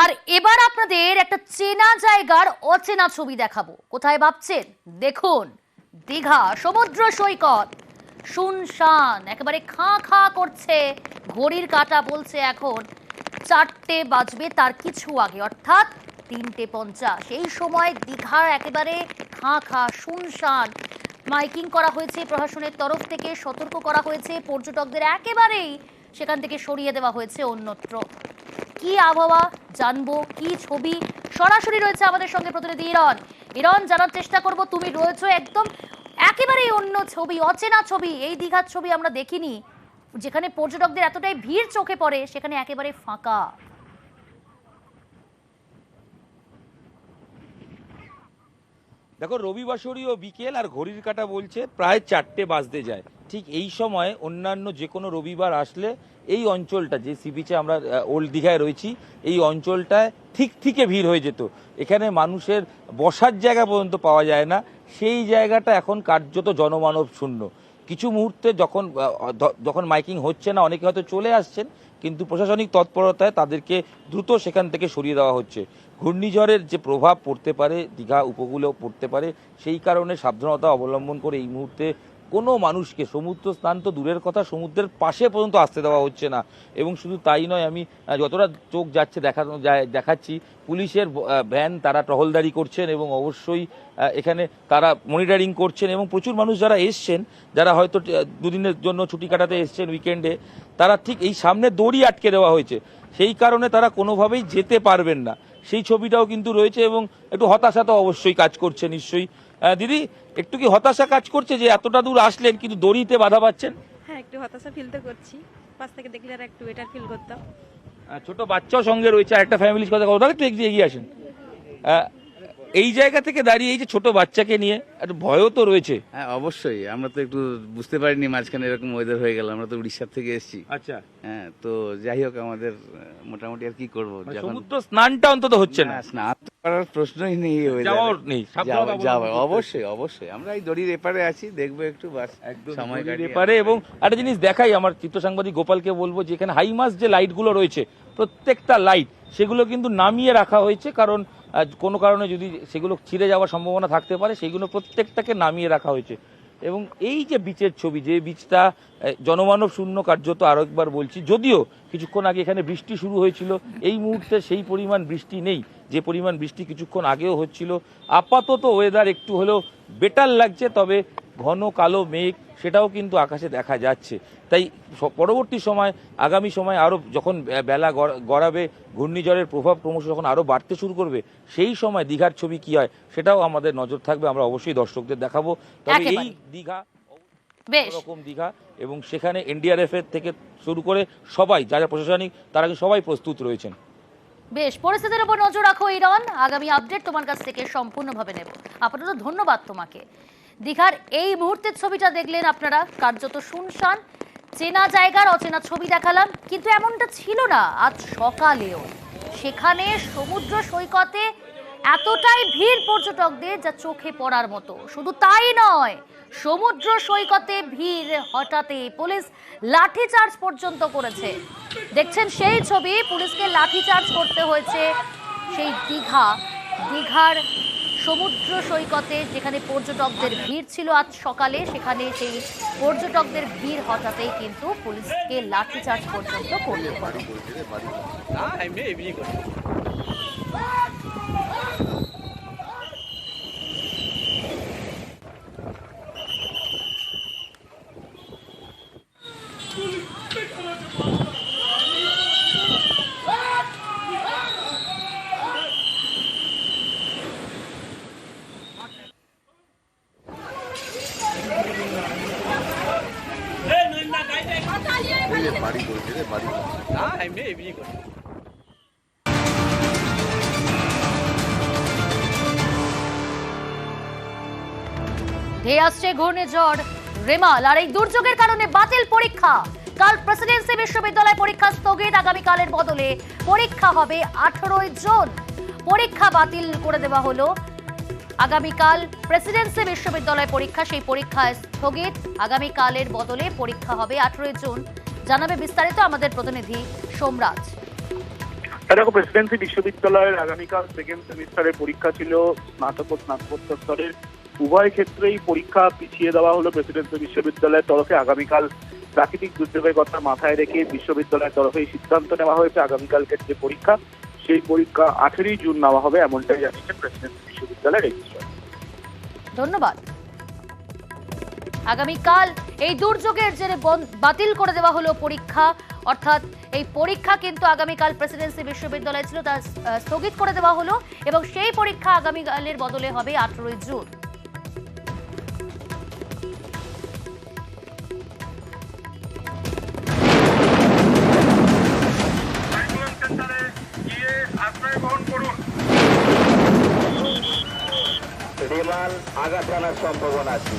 আর এবার আপনাদের একটা চেনা জায়গার অচেনা ছবি দেখাবো। কোথায় ভাবছেন? দেখুন, দীঘা সমুদ্র সৈকত শুনশান, একেবারে খাঁ খাঁ করছে। ঘড়ির কাঁটা বলছে এখন 4টে বাজবে তার কিছু আগে, অর্থাৎ 3:50। এই সময় দীঘা একেবারে খাঁ খাঁ শুনশান। মাইকিং করা হয়েছে প্রশাসনের তরফ থেকে, সতর্ক করা হয়েছে, পর্যটকদের একেবারেই সেখান থেকে সরিয়ে দেওয়া হয়েছে অন্যত্র। কি আবহাওয়া জানবো, কি ছবি, সরাসরি রয়েছে আমাদের সঙ্গে প্রতিনিধি ইরন। জানার চেষ্টা করব, তুমি রয়েছো একদম একেবারেই অন্য ছবি, অচেনা ছবি। এই দীঘার ছবি আমরা দেখিনি, যেখানে পর্যটকদের এতটাই ভিড় চোখে পড়ে, সেখানে একেবারে ফাঁকা। দেখো, রবিবাসরীয় বিকেল আর ঘড়ির কাঁটা বলছে প্রায় 4টে বাজতে যায়। ঠিক এই সময় অন্যান্য যে কোনো রবিবার আসলে এই অঞ্চলটা, যে সি বিচে আমরা ওল্ড দীঘায় রয়েছি, এই অঞ্চলটায় থেকে ভিড় হয়ে যেত। এখানে মানুষের বসার জায়গা পর্যন্ত পাওয়া যায় না, সেই জায়গাটা এখন কার্যত জনমানব শূন্য। কিছু মুহূর্তে যখন মাইকিং হচ্ছে না, অনেকে হয়তো চলে আসছেন, কিন্তু প্রশাসনিক তৎপরতায় তাদেরকে দ্রুত সেখান থেকে সরিয়ে দেওয়া হচ্ছে। ঘূর্ণিঝড়ের যে প্রভাব পড়তে পারে, দীঘা উপকূলেও পড়তে পারে, সেই কারণে সাবধানতা অবলম্বন করে এই মুহূর্তে কোনো মানুষকে সমুদ্র স্নান তো দূরের কথা, সমুদ্রের পাশে পর্যন্ত আসতে দেওয়া হচ্ছে না। এবং শুধু তাই নয়, আমি যতটা চোখ যাচ্ছে দেখাচ্ছি, পুলিশের ভ্যান তারা টহলদারি করছেন এবং অবশ্যই এখানে তারা মনিটরিং করছেন। এবং প্রচুর মানুষ যারা এসছেন, যারা হয়তো দুদিনের জন্য ছুটি কাটাতে এসছেন উইকেন্ডে, তারা ঠিক এই সামনে দড়ি আটকে দেওয়া হয়েছে, সেই কারণে তারা কোনোভাবেই যেতে পারবেন না। সেই ছবিটাও কিন্তু রয়েছে এবং একটু হতাশা তো অবশ্যই কাজ করছে নিশ্চয়ই। দিদি, একটু কি হতাশা কাজ করছে যে এতটা দূর আসলেন কিন্তু দড়িতে বাধা পাচ্ছেন? হ্যাঁ, একটু হতাশা ফিল তো করছি। পাশ থেকে দেখলে আর একটু বেটার ফিল করতাম। ছোট বাচ্চাও সঙ্গে রয়েছে, একটা ফ্যামিলির কথা কথা একটু এগিয়ে আসেন। এই জায়গা থেকে দাঁড়িয়ে এই যে ছোট বাচ্চাকে নিয়ে একটা ভয়ও তো রয়েছে। হ্যাঁ, অবশ্যই। আমরা তো একটু বুঝতে পারিনি মাঝখানে এরকম ওয়েদার হয়ে গেল। আমরা তো উড়িষ্যার থেকে এসেছি। আচ্ছা, হ্যাঁ, তো যাই হোক, আমাদের মোটামুটি আর কি করবো, সমুদ্র স্নানটা অন্তত হচ্ছে না, স্নান করার প্রশ্নই নেই। যাওয়ার নেই, অবশ্যই অবশ্যই আমরা এই দড়ির এপারে আছি, দেখবো একটু বাস, একদম সময় কাটিয়ে কাটিয়ে পারে। এবং একটা জিনিস দেখাই, আমার চিত্র সাংবাদিক গোপালকে বলবো যে এখানে হাইমাস যে লাইটগুলো রয়েছে, প্রত্যেকটা লাইট সেগুলো কিন্তু নামিয়ে রাখা হয়েছে, কারণ কোনো কারণে যদি সেগুলো ছিঁড়ে যাওয়ার সম্ভাবনা থাকতে পারে, সেইগুলো প্রত্যেকটাকে নামিয়ে রাখা হয়েছে। এবং এই যে বিচের ছবি, যে বিচটা জনমানব শূন্য কার্যত, আরও একবার বলছি, যদিও কিছুক্ষণ আগে এখানে বৃষ্টি শুরু হয়েছিল, এই মুহূর্তে সেই পরিমাণ বৃষ্টি নেই যে পরিমাণ বৃষ্টি কিছুক্ষণ আগেও হচ্ছিল। আপাতত ওয়েদার একটু হলেও বেটার লাগছে, তবে ঘন কালো মেঘ সেটাও কিন্তু আকাশে দেখা যাচ্ছে। তাই পরবর্তী সময়, আগামী সময় আরও যখন বেলা গড়াবে, ঘূর্ণিঝড়ের প্রভাব ক্রমশ যখন আরও বাড়তে শুরু করবে, সেই সময় দীঘার ছবি কি হয় সেটাও আমাদের নজর থাকবে, আমরা অবশ্যই দর্শকদের দেখাবো। তবে এই দীঘা রকম দীঘা, এবং সেখানে এনডিআরএফ এর থেকে শুরু করে সবাই, যারা প্রশাসনিক, তারা সবাই প্রস্তুত রয়েছেন। বেশ, পরিস্থিতির উপর নজর রাখো ইরন, আগামী আপডেট তোমার কাছ থেকে সম্পূর্ণভাবে নেব। আপাতত ধন্যবাদ তোমাকে। দীঘার এই মুহূর্তের ছবিটা দেখলেন আপনারা, কার্যত শুনশান, চেনা জায়গার অচেনা ছবি দেখালাম, কিন্তু এমনটা ছিল না আজ সকালেও। সেখানে সমুদ্র সৈকতে এতটাই ভিড় পর্যটকদের যা চোখে পড়ার মতো। শুধু তাই নয়, সমুদ্র সৈকতে ভিড় হঠাতে পুলিশ লাঠিচার্জ পর্যন্ত করেছে। দেখছেন সেই ছবি, পুলিশকে লাঠিচার্জ করতে হয়েছে সেই দীঘার সমুদ্র সৈকতে, যেখানে পর্যটকদের ভিড় ছিল আজ সকালে। সেখানে সেই পর্যটকদের ভিড় হঠাতেই কিন্তু পুলিশকে লাঠিচার্জ পর্যন্ত করতে পারে। ধেয়ে আসছে ঘূর্ণিঝড় রেমাল, আর এই দুর্যোগের কারণে বাতিল পরীক্ষা। কাল প্রেসিডেন্সি বিশ্ববিদ্যালয় পরীক্ষা স্থগিত, আগামীকালের বদলে পরীক্ষা হবে 18 জুন। পরীক্ষা বাতিল করে দেওয়া হলো। আগামীকাল প্রেসিডেন্সি বিশ্ববিদ্যালয় পরীক্ষা, সেই পরীক্ষা স্থগিত, আগামীকালের বদলে পরীক্ষা হবে 18 জুন। জানাবে বিস্তারিত আমাদের প্রতিনিধি সোমরাজ। দেখো, প্রেসিডেন্সি বিশ্ববিদ্যালয়ের আগামীকাল সেকেন্ড সেমিস্টারের পরীক্ষা ছিল। স্নাতক ও স্নাতকোত্তর স্তরের উভয় ক্ষেত্রেই পরীক্ষা পিছিয়ে দেওয়া হলো প্রেসিডেন্সি বিশ্ববিদ্যালয়ের তরফে। আগামীকাল প্রাকৃতিক দুর্যোগের কথা মাথায় রেখে বিশ্ববিদ্যালয়ের তরফে এই সিদ্ধান্ত নেওয়া হয়েছে। আগামীকালকের যে পরীক্ষা, সেই পরীক্ষা 18ই জুন নেওয়া হবে, এমনটাই জানিয়েছেন প্রেসিডেন্সি বিশ্ববিদ্যালয়ের রেজিস্ট্রার। ধন্যবাদ। আগামীকাল এই দুর্যোগের জেরে বাতিল করে দেওয়া হলো পরীক্ষা, অর্থাৎ এই পরীক্ষা কিন্তু আগামীকাল প্রেসিডেন্সি বিশ্ববিদ্যালয় ছিল, তা স্থগিত করে দেওয়া হলো এবং সেই পরীক্ষা আগামীকালের বদলে হবে 18ই জুন। বিমান আঘাত আনার সম্ভাবনা আছে।